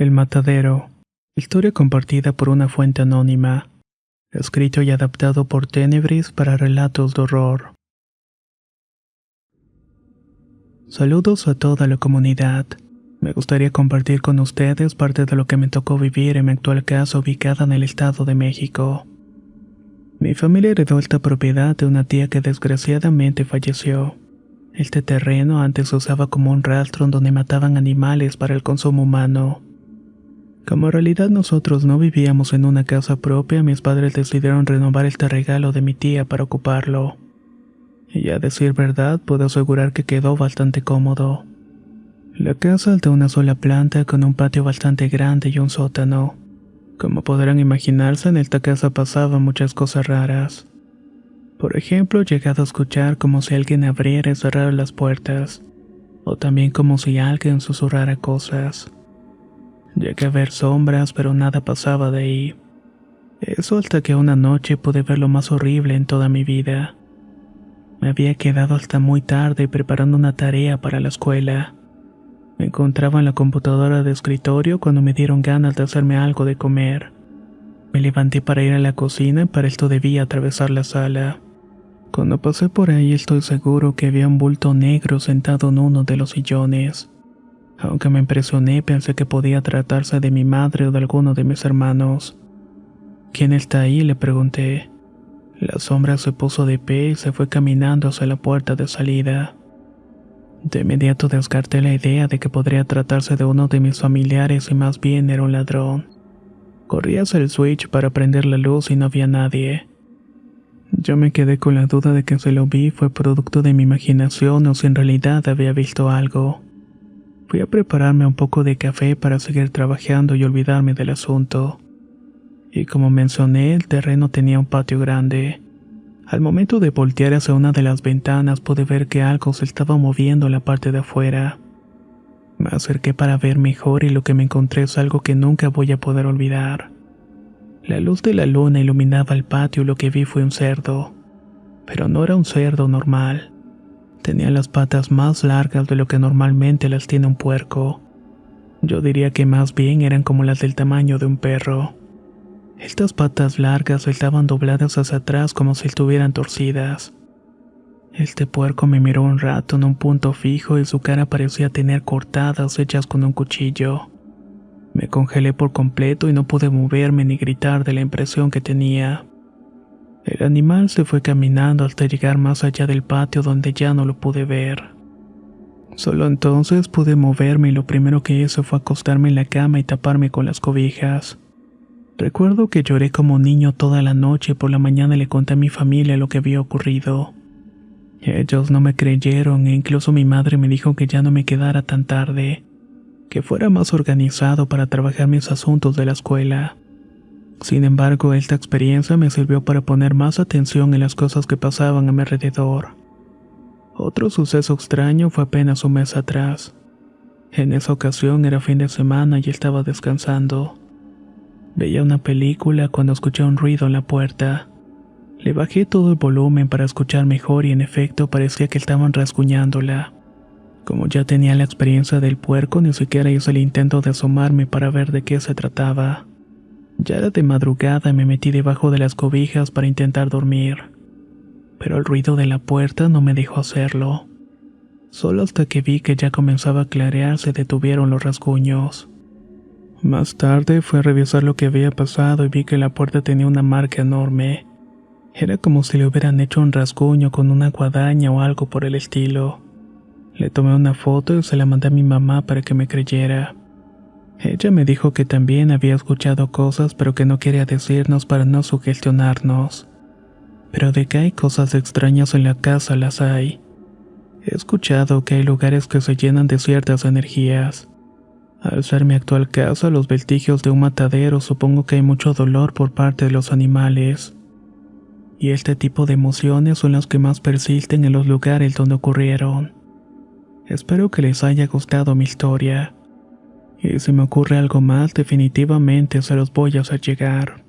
El matadero. Historia compartida por una fuente anónima. Escrito y adaptado por Tenebris para relatos de horror. Saludos a toda la comunidad. Me gustaría compartir con ustedes parte de lo que me tocó vivir en mi actual casa ubicada en el Estado de México. Mi familia heredó esta propiedad de una tía que desgraciadamente falleció. Este terreno antes se usaba como un rastro donde mataban animales para el consumo humano. Como en realidad nosotros no vivíamos en una casa propia, mis padres decidieron renovar este regalo de mi tía para ocuparlo. Y a decir verdad, puedo asegurar que quedó bastante cómodo. La casa es de una sola planta con un patio bastante grande y un sótano. Como podrán imaginarse, en esta casa pasaban muchas cosas raras. Por ejemplo, he llegado a escuchar como si alguien abriera y cerrara las puertas, o también como si alguien susurrara cosas. Llegué a ver sombras, pero nada pasaba de ahí. Eso hasta que una noche pude ver lo más horrible en toda mi vida. Me había quedado hasta muy tarde preparando una tarea para la escuela. Me encontraba en la computadora de escritorio cuando me dieron ganas de hacerme algo de comer. Me levanté para ir a la cocina y para esto debía atravesar la sala. Cuando pasé por ahí estoy seguro que había un bulto negro sentado en uno de los sillones. Aunque me impresioné, pensé que podía tratarse de mi madre o de alguno de mis hermanos. ¿Quién está ahí?, le pregunté. La sombra se puso de pie y se fue caminando hacia la puerta de salida. De inmediato descarté la idea de que podría tratarse de uno de mis familiares y más bien era un ladrón. Corrí hacia el switch para prender la luz y no había nadie. Yo me quedé con la duda de que si lo vi fue producto de mi imaginación o si en realidad había visto algo. Fui a prepararme un poco de café para seguir trabajando y olvidarme del asunto. Y como mencioné, el terreno tenía un patio grande. Al momento de voltear hacia una de las ventanas pude ver que algo se estaba moviendo en la parte de afuera. Me acerqué para ver mejor y lo que me encontré es algo que nunca voy a poder olvidar. La luz de la luna iluminaba el patio y lo que vi fue un cerdo. Pero no era un cerdo normal. Tenía las patas más largas de lo que normalmente las tiene un puerco. Yo diría que más bien eran como las del tamaño de un perro. Estas patas largas estaban dobladas hacia atrás como si estuvieran torcidas. Este puerco me miró un rato en un punto fijo y su cara parecía tener cortadas hechas con un cuchillo. Me congelé por completo y no pude moverme ni gritar de la impresión que tenía. El animal se fue caminando hasta llegar más allá del patio donde ya no lo pude ver. Solo entonces pude moverme y lo primero que hice fue acostarme en la cama y taparme con las cobijas. Recuerdo que lloré como niño toda la noche y por la mañana le conté a mi familia lo que había ocurrido. Ellos no me creyeron e incluso mi madre me dijo que ya no me quedara tan tarde, que fuera más organizado para trabajar mis asuntos de la escuela. Sin embargo, esta experiencia me sirvió para poner más atención en las cosas que pasaban a mi alrededor. Otro suceso extraño fue apenas un mes atrás. En esa ocasión era fin de semana y estaba descansando. Veía una película cuando escuché un ruido en la puerta. Le bajé todo el volumen para escuchar mejor y en efecto parecía que estaban rasguñándola. Como ya tenía la experiencia del puerco, ni siquiera hice el intento de asomarme para ver de qué se trataba. Ya era de madrugada y me metí debajo de las cobijas para intentar dormir. Pero el ruido de la puerta no me dejó hacerlo. Solo hasta que vi que ya comenzaba a clarear se detuvieron los rasguños. Más tarde fui a revisar lo que había pasado y vi que la puerta tenía una marca enorme. Era como si le hubieran hecho un rasguño con una guadaña o algo por el estilo. Le tomé una foto y se la mandé a mi mamá para que me creyera. Ella me dijo que también había escuchado cosas pero que no quería decirnos para no sugestionarnos. Pero de que hay cosas extrañas en la casa las hay. He escuchado que hay lugares que se llenan de ciertas energías. Al ser mi actual casa, los vestigios de un matadero, supongo que hay mucho dolor por parte de los animales. Y este tipo de emociones son las que más persisten en los lugares donde ocurrieron. Espero que les haya gustado mi historia. Y si me ocurre algo más, definitivamente se los voy a hacer llegar.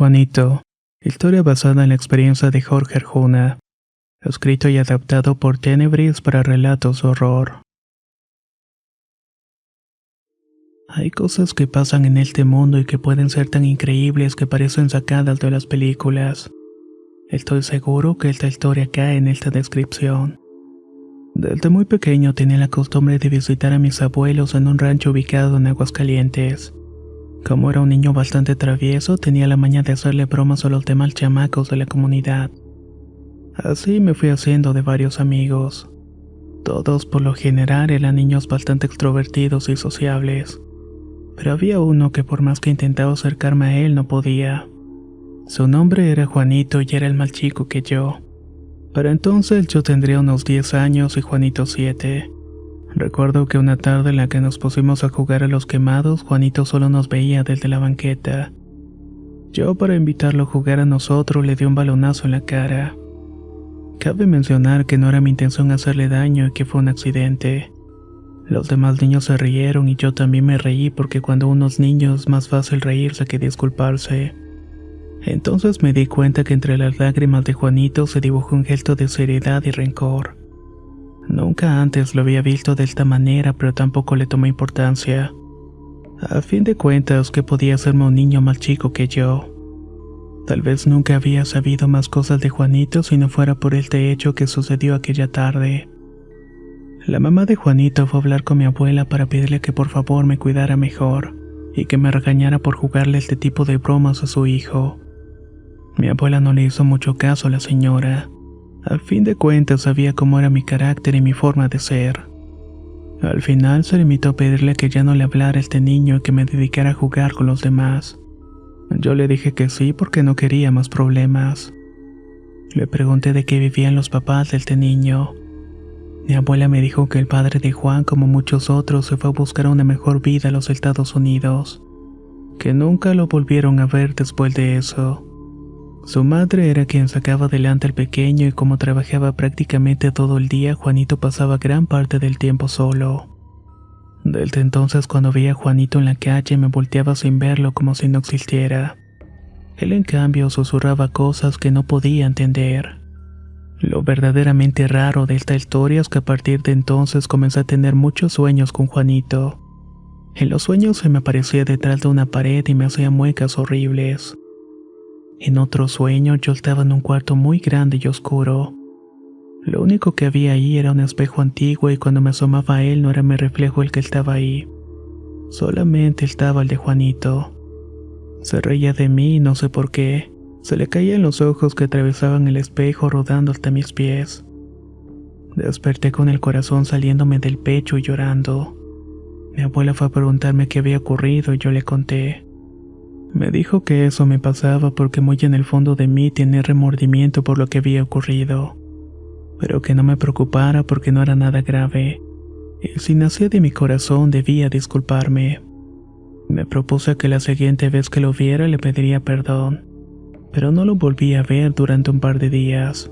Juanito, historia basada en la experiencia de Jorge Arjona, escrito y adaptado por Tenebris para relatos de horror. Hay cosas que pasan en este mundo y que pueden ser tan increíbles que parecen sacadas de las películas. Estoy seguro que esta historia cae en esta descripción. Desde muy pequeño tenía la costumbre de visitar a mis abuelos en un rancho ubicado en Aguascalientes. Como era un niño bastante travieso, tenía la maña de hacerle bromas a los demás chamacos de la comunidad. Así me fui haciendo de varios amigos. Todos por lo general eran niños bastante extrovertidos y sociables. Pero había uno que por más que intentaba acercarme a él no podía. Su nombre era Juanito y era el más chico que yo. Para entonces yo tendría unos 10 años y Juanito 7. Recuerdo que una tarde en la que nos pusimos a jugar a los quemados, Juanito solo nos veía desde la banqueta. Yo, para invitarlo a jugar a nosotros, le di un balonazo en la cara. Cabe mencionar que no era mi intención hacerle daño y que fue un accidente. Los demás niños se rieron y yo también me reí porque cuando uno es niño es más fácil reírse que disculparse. Entonces me di cuenta que entre las lágrimas de Juanito se dibujó un gesto de seriedad y rencor. Nunca antes lo había visto de esta manera, pero tampoco le tomé importancia. A fin de cuentas, ¿qué podía hacerme un niño más chico que yo? Tal vez nunca había sabido más cosas de Juanito si no fuera por este hecho que sucedió aquella tarde. La mamá de Juanito fue a hablar con mi abuela para pedirle que por favor me cuidara mejor y que me regañara por jugarle este tipo de bromas a su hijo. Mi abuela no le hizo mucho caso a la señora. Al fin de cuentas sabía cómo era mi carácter y mi forma de ser. Al final se limitó a pedirle que ya no le hablara a este niño y que me dedicara a jugar con los demás. Yo le dije que sí porque no quería más problemas. Le pregunté de qué vivían los papás de este niño. Mi abuela me dijo que el padre de Juan, como muchos otros, se fue a buscar una mejor vida a los Estados Unidos, que nunca lo volvieron a ver después de eso. Su madre era quien sacaba adelante al pequeño y como trabajaba prácticamente todo el día, Juanito pasaba gran parte del tiempo solo. Desde entonces, cuando veía a Juanito en la calle, me volteaba sin verlo como si no existiera. Él en cambio susurraba cosas que no podía entender. Lo verdaderamente raro de esta historia es que a partir de entonces comencé a tener muchos sueños con Juanito. En los sueños se me aparecía detrás de una pared y me hacía muecas horribles. En otro sueño yo estaba en un cuarto muy grande y oscuro. Lo único que había ahí era un espejo antiguo y cuando me asomaba a él no era mi reflejo el que estaba ahí. Solamente estaba el de Juanito. Se reía de mí y no sé por qué. Se le caían los ojos que atravesaban el espejo rodando hasta mis pies. Desperté con el corazón saliéndome del pecho y llorando. Mi abuela fue a preguntarme qué había ocurrido y yo le conté. Me dijo que eso me pasaba porque muy en el fondo de mí tenía remordimiento por lo que había ocurrido, pero que no me preocupara porque no era nada grave, y si nacía de mi corazón debía disculparme. Me propuse que la siguiente vez que lo viera le pediría perdón, pero no lo volví a ver durante un par de días.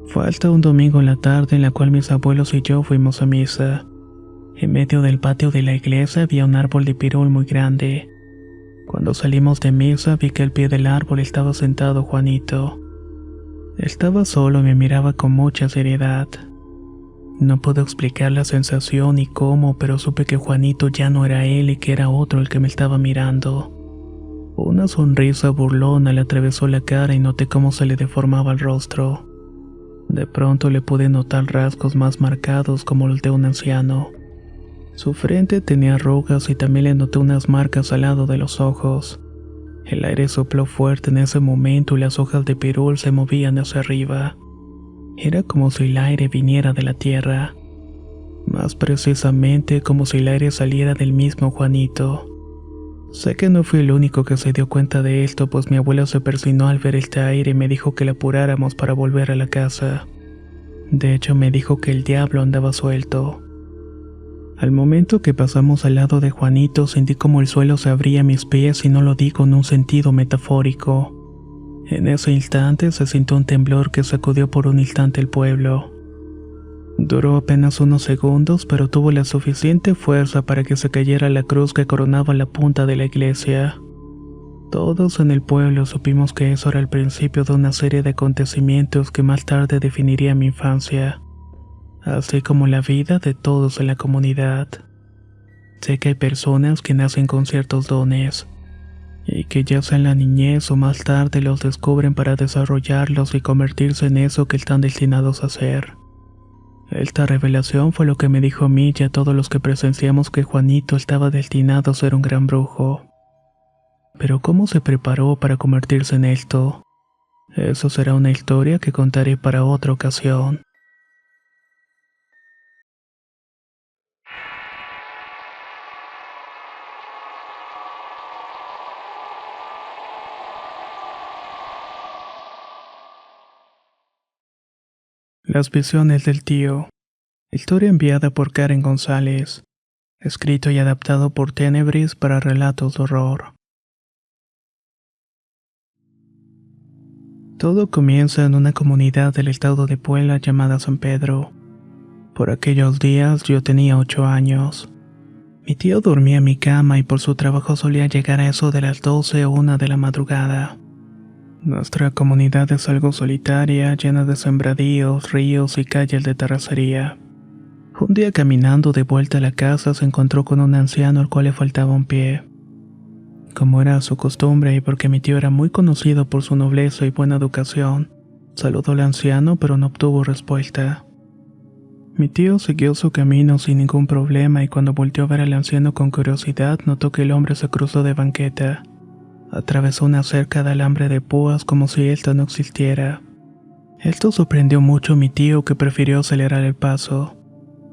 Fue hasta un domingo en la tarde en la cual mis abuelos y yo fuimos a misa. En medio del patio de la iglesia había un árbol de pirul muy grande. Cuando salimos de misa vi que al pie del árbol estaba sentado Juanito. Estaba solo y me miraba con mucha seriedad. No puedo explicar la sensación ni cómo, pero supe que Juanito ya no era él y que era otro el que me estaba mirando. Una sonrisa burlona le atravesó la cara y noté cómo se le deformaba el rostro. De pronto le pude notar rasgos más marcados como los de un anciano. Su frente tenía arrugas y también le noté unas marcas al lado de los ojos. El aire sopló fuerte en ese momento y las hojas de pirul se movían hacia arriba. Era como si el aire viniera de la tierra. Más precisamente como si el aire saliera del mismo Juanito. Sé que no fui el único que se dio cuenta de esto, pues mi abuela se persinó al ver este aire y me dijo que la apuráramos para volver a la casa. De hecho, me dijo que el diablo andaba suelto. Al momento que pasamos al lado de Juanito, sentí como el suelo se abría a mis pies y no lo digo en un sentido metafórico. En ese instante se sintió un temblor que sacudió por un instante el pueblo. Duró apenas unos segundos, pero tuvo la suficiente fuerza para que se cayera la cruz que coronaba la punta de la iglesia. Todos en el pueblo supimos que eso era el principio de una serie de acontecimientos que más tarde definiría mi infancia, así como la vida de todos en la comunidad. Sé que hay personas que nacen con ciertos dones, y que ya sea en la niñez o más tarde los descubren para desarrollarlos y convertirse en eso que están destinados a ser. Esta revelación fue lo que me dijo a mí y a todos los que presenciamos que Juanito estaba destinado a ser un gran brujo. Pero ¿cómo se preparó para convertirse en esto? Eso será una historia que contaré para otra ocasión. Las visiones del tío. Historia enviada por Karen González. Escrito y adaptado por Tenebris para relatos de horror. Todo comienza en una comunidad del estado de Puebla llamada San Pedro. Por aquellos días yo tenía 8 años. Mi tío dormía en mi cama y por su trabajo solía llegar a eso de las 12 o 1 de la madrugada. Nuestra comunidad es algo solitaria, llena de sembradíos, ríos y calles de terracería. Un día caminando de vuelta a la casa se encontró con un anciano al cual le faltaba un pie. Como era su costumbre y porque mi tío era muy conocido por su nobleza y buena educación, saludó al anciano pero no obtuvo respuesta. Mi tío siguió su camino sin ningún problema y cuando volteó a ver al anciano con curiosidad notó que el hombre se cruzó de banqueta. Atravesó una cerca de alambre de púas como si esta no existiera. Esto sorprendió mucho a mi tío que prefirió acelerar el paso.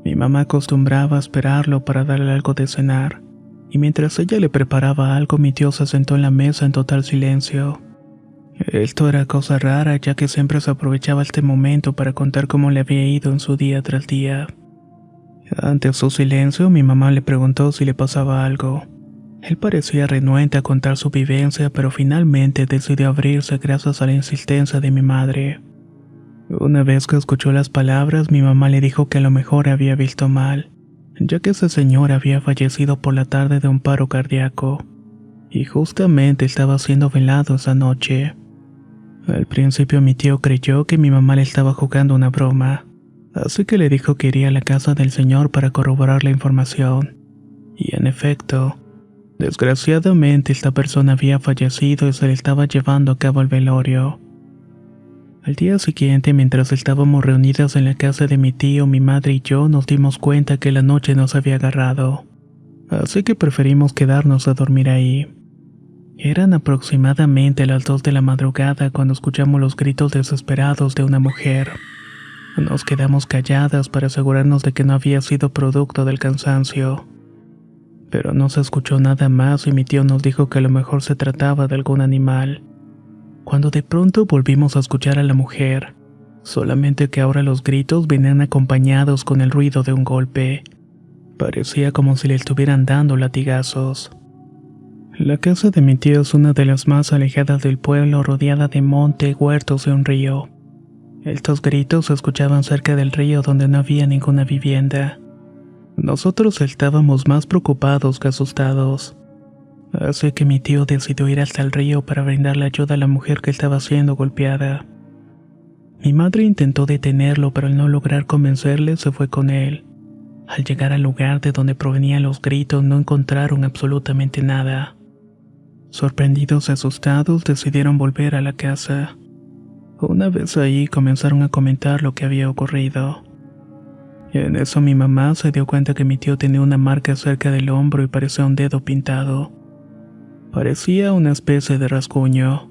Mi mamá acostumbraba a esperarlo para darle algo de cenar, y mientras ella le preparaba algo mi tío se sentó en la mesa en total silencio. Esto era cosa rara ya que siempre se aprovechaba este momento para contar cómo le había ido en su día tras día. Ante su silencio mi mamá le preguntó si le pasaba algo. Él parecía renuente a contar su vivencia, pero finalmente decidió abrirse gracias a la insistencia de mi madre. Una vez que escuchó las palabras, mi mamá le dijo que a lo mejor había visto mal, ya que ese señor había fallecido por la tarde de un paro cardíaco, y justamente estaba siendo velado esa noche. Al principio mi tío creyó que mi mamá le estaba jugando una broma, así que le dijo que iría a la casa del señor para corroborar la información. Y en efecto, desgraciadamente esta persona había fallecido y se le estaba llevando a cabo el velorio. Al día siguiente, mientras estábamos reunidas en la casa de mi tío, mi madre y yo nos dimos cuenta que la noche nos había agarrado, así que preferimos quedarnos a dormir ahí. Eran aproximadamente las 2 de la madrugada cuando escuchamos los gritos desesperados de una mujer. Nos quedamos calladas para asegurarnos de que no había sido producto del cansancio. Pero no se escuchó nada más y mi tío nos dijo que a lo mejor se trataba de algún animal. Cuando de pronto volvimos a escuchar a la mujer, solamente que ahora los gritos venían acompañados con el ruido de un golpe. Parecía como si le estuvieran dando latigazos. La casa de mi tío es una de las más alejadas del pueblo, rodeada de monte, huertos y un río. Estos gritos se escuchaban cerca del río donde no había ninguna vivienda. Nosotros estábamos más preocupados que asustados. Así que mi tío decidió ir hasta el río para brindarle ayuda a la mujer que estaba siendo golpeada. Mi madre intentó detenerlo, pero al no lograr convencerle se fue con él. Al llegar al lugar de donde provenían los gritos no encontraron absolutamente nada. Sorprendidos y asustados decidieron volver a la casa. Una vez ahí comenzaron a comentar lo que había ocurrido. En eso mi mamá se dio cuenta que mi tío tenía una marca cerca del hombro y parecía un dedo pintado. Parecía una especie de rasguño.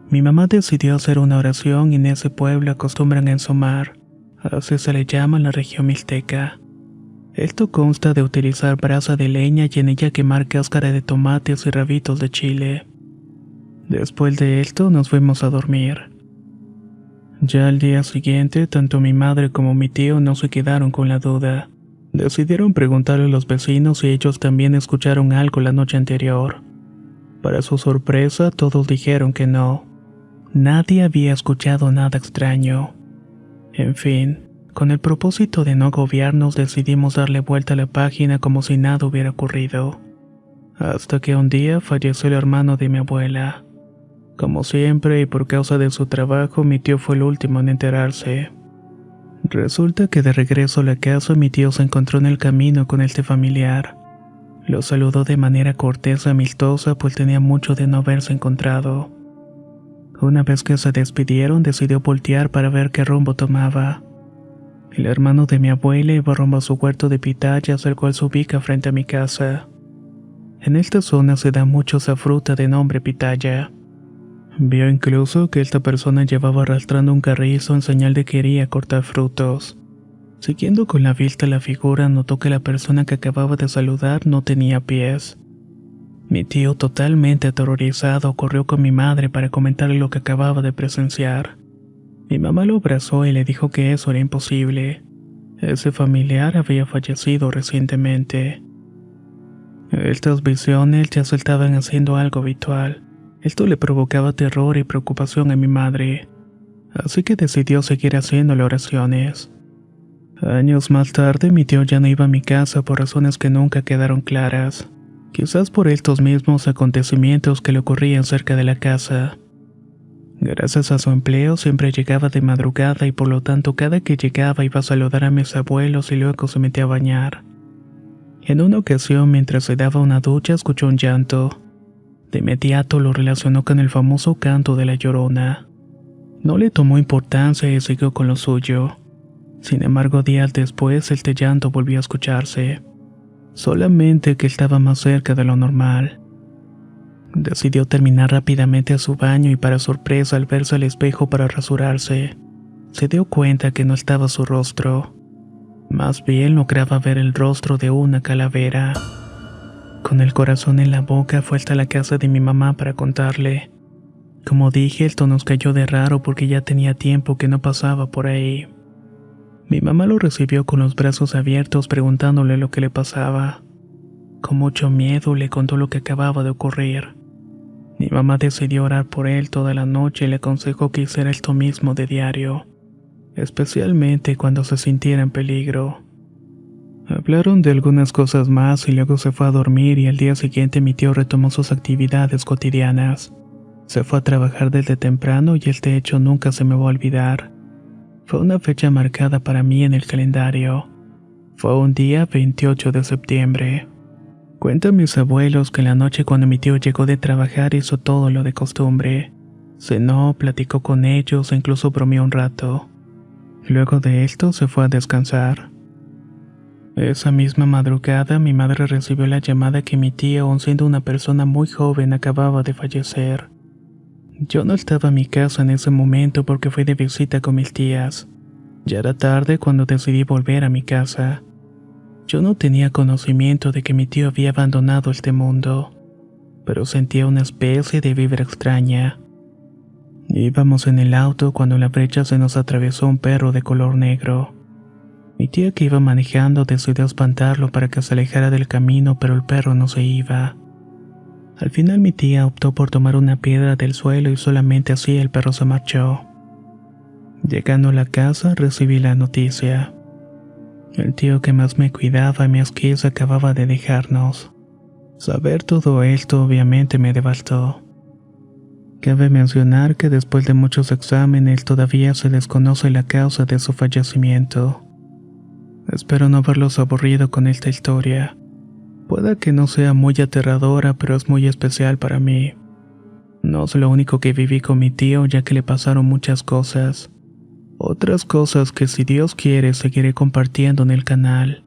Mi mamá decidió hacer una oración y en ese pueblo acostumbran a ensomar, así se le llama en la región mixteca. Esto consta de utilizar brasa de leña y en ella quemar cáscara de tomates y rabitos de chile. Después de esto nos fuimos a dormir. Ya al día siguiente, tanto mi madre como mi tío no se quedaron con la duda. Decidieron preguntarle a los vecinos si ellos también escucharon algo la noche anterior. Para su sorpresa, todos dijeron que no. Nadie había escuchado nada extraño. En fin, con el propósito de no agobiarnos, decidimos darle vuelta a la página como si nada hubiera ocurrido. Hasta que un día falleció el hermano de mi abuela. Como siempre y por causa de su trabajo, mi tío fue el último en enterarse. Resulta que de regreso a la casa mi tío se encontró en el camino con este familiar. Lo saludó de manera cortés y amistosa, pues tenía mucho de no haberse encontrado. Una vez que se despidieron, decidió voltear para ver qué rumbo tomaba. El hermano de mi abuela iba rumbo a su huerto de pitayas, el cual se ubica frente a mi casa. En esta zona se da mucho esa fruta de nombre pitaya. Vio incluso que esta persona llevaba arrastrando un carrizo en señal de que quería cortar frutos. Siguiendo con la vista la figura, notó que la persona que acababa de saludar no tenía pies. Mi tío, totalmente aterrorizado, corrió con mi madre para comentarle lo que acababa de presenciar. Mi mamá lo abrazó y le dijo que eso era imposible. Ese familiar había fallecido recientemente. Estas visiones ya se estaban haciendo algo habitual. Esto le provocaba terror y preocupación a mi madre, así que decidió seguir haciéndole oraciones. Años más tarde, mi tío ya no iba a mi casa por razones que nunca quedaron claras, quizás por estos mismos acontecimientos que le ocurrían cerca de la casa. Gracias a su empleo siempre llegaba de madrugada y por lo tanto cada que llegaba iba a saludar a mis abuelos y luego se metía a bañar. En una ocasión, mientras se daba una ducha, escuchó un llanto. De inmediato lo relacionó con el famoso canto de la Llorona. No le tomó importancia y siguió con lo suyo. Sin embargo, días después, este llanto volvió a escucharse. Solamente que estaba más cerca de lo normal. Decidió terminar rápidamente su baño y para sorpresa al verse al espejo para rasurarse, se dio cuenta que no estaba su rostro. Más bien lograba ver el rostro de una calavera. Con el corazón en la boca fue hasta la casa de mi mamá para contarle. Como dije, esto nos cayó de raro porque ya tenía tiempo que no pasaba por ahí. Mi mamá lo recibió con los brazos abiertos preguntándole lo que le pasaba. Con mucho miedo le contó lo que acababa de ocurrir. Mi mamá decidió orar por él toda la noche y le aconsejó que hiciera esto mismo de diario, especialmente cuando se sintiera en peligro. Hablaron de algunas cosas más y luego se fue a dormir y al día siguiente mi tío retomó sus actividades cotidianas. Se fue a trabajar desde temprano y este hecho nunca se me va a olvidar. Fue una fecha marcada para mí en el calendario. Fue un día 28 de septiembre. Cuentan mis abuelos que en la noche cuando mi tío llegó de trabajar hizo todo lo de costumbre. Cenó, platicó con ellos e incluso bromeó un rato. Luego de esto se fue a descansar. Esa misma madrugada mi madre recibió la llamada que mi tía, aun siendo una persona muy joven, acababa de fallecer. Yo no estaba en mi casa en ese momento porque fui de visita con mis tías. Ya era tarde cuando decidí volver a mi casa. Yo no tenía conocimiento de que mi tío había abandonado este mundo, pero sentía una especie de vibra extraña. Íbamos en el auto cuando en la brecha se nos atravesó un perro de color negro. Mi tía que iba manejando decidió espantarlo para que se alejara del camino, pero el perro no se iba. Al final mi tía optó por tomar una piedra del suelo y solamente así el perro se marchó. Llegando a la casa recibí la noticia. El tío que más me cuidaba y me esquiza acababa de dejarnos. Saber todo esto obviamente me devastó. Cabe mencionar que después de muchos exámenes todavía se desconoce la causa de su fallecimiento. Espero no haberlos aburrido con esta historia. Pueda que no sea muy aterradora, pero es muy especial para mí. No es lo único que viví con mi tío, ya que le pasaron muchas cosas. Otras cosas que si Dios quiere seguiré compartiendo en el canal.